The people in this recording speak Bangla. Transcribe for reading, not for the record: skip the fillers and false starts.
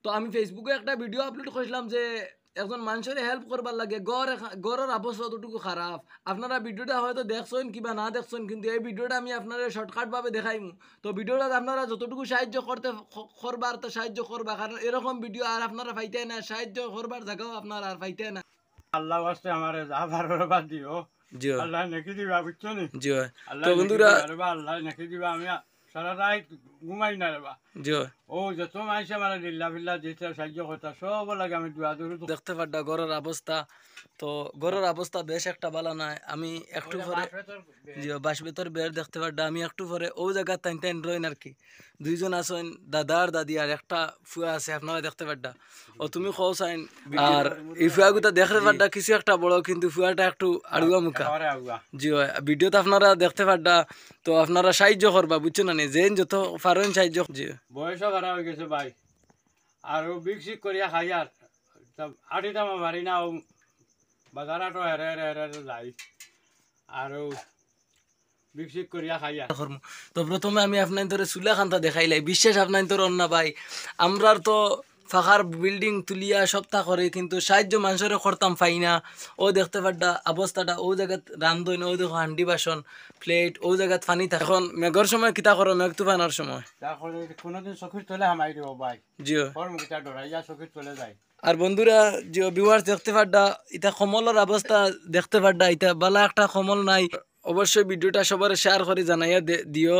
তো আমি ফেসবুকে একটা ভিডিও আপলোড করেছিলাম যে একজন মানুষের হেল্প করবার লাগে গড়ের অবস্থা অতটুকু খারাপ। আপনারা ভিডিওটা হয়তো দেখছেন কিবা না দেখছেন, কিন্তু এই ভিডিওটা আমি আপনারা শর্টকাটভাবে দেখাইমু। তো ভিডিওটা আপনারা যতটুকু সাহায্য করবার তো সাহায্য করবা, কারণ এরকম ভিডিও আর আপনারা পাইতে না, সাহায্য করবার জায়গাও আপনারা আর পাইতে না। আল্লাহ বাস্তে আমার যা ভালো বাদ দিও, জি আল্লাহ নাকি দিবা, বুঝছো নি? জি আল্লাহ তো নাকি বন্ধুরা, দিবা রে বা, আল্লাহ নাকি দিবা। আমি সারা রাত ঘুমাই না রে বা। জি ও যত মানুষ আমার লিল্লা ফিল্লা দিতে সাহায্য করতা সব লাগে আমি দোয়া দূর দেখতে পাড্ডা ঘরের অবস্থা। তো ঘরের অবস্থা বেশ একটা ভালো নয়। আমি একটু পরে জি বাস ভেতর বের দেখতে পাড্ডা, আমি একটু পরে ও জায়গা টাইন টাইন রইন আর কি। দুইজন আছেন, দাদা আর দাদি, আর একটা ফুয়া আছে, আপনারা দেখতে পাড্ডা। ও তুমি খাও সাইন। আর এই ফুয়াগুতা দেখতে পাড্ডা কিছু একটা বড়, কিন্তু ফুয়াটা একটু আড়ুয়া মুখা। একেবারে আগুয়া। জি হয়, ভিডিওতে আপনারা দেখতে পাড্ডা। তো আপনারা সাহায্য করবা, বুঝছো না নি, যেন যত পারেন সাহায্য। জি বয়সও খারাপ হয়ে গেছে ভাই, আর বিক সিক করিয়া খাই আর আটিটা আমার বাড়ি না, ও বাজারাটো হেরে হেরে হেরে যাই আর বিক সিক করিয়া খাই আর। কর্ম। তো প্রথমে আমি আপনার ধরে চুলা খান্তা দেখাইলাই, বিশ্বাস আপনার তোর অন্য ভাই। আমরার তো ফাঁকার বিল্ডিং তুলিয়া সপ্তাহ করে, কিন্তু সাহায্য মানুষের করতাম পাই না। ও দেখতে পাড্ডা অবস্থাটা, ও জায়গাত রান্ধইন, ও দেখো হান্ডি বাসন প্লেট, ও জায়গাত পানি থাকে। এখন মেঘর সময় কিতা করো, মেঘ তুফানোর সময়। তারপরে কোনোদিন চোখের তলে হামাই দিব ভাই, জিও কর্মকিটা ডরাইয়া চোখের তলে যায়। আর বন্ধুরা, যে ভিউয়ার্স দেখতে পাড্ডা, ইটা কমলের অবস্থা দেখতে পাড্ডা, ইটা বালা একটা কমল নাই। অবশ্যই ভিডিওটা সবার শেয়ার করে জানাইয়া দিও।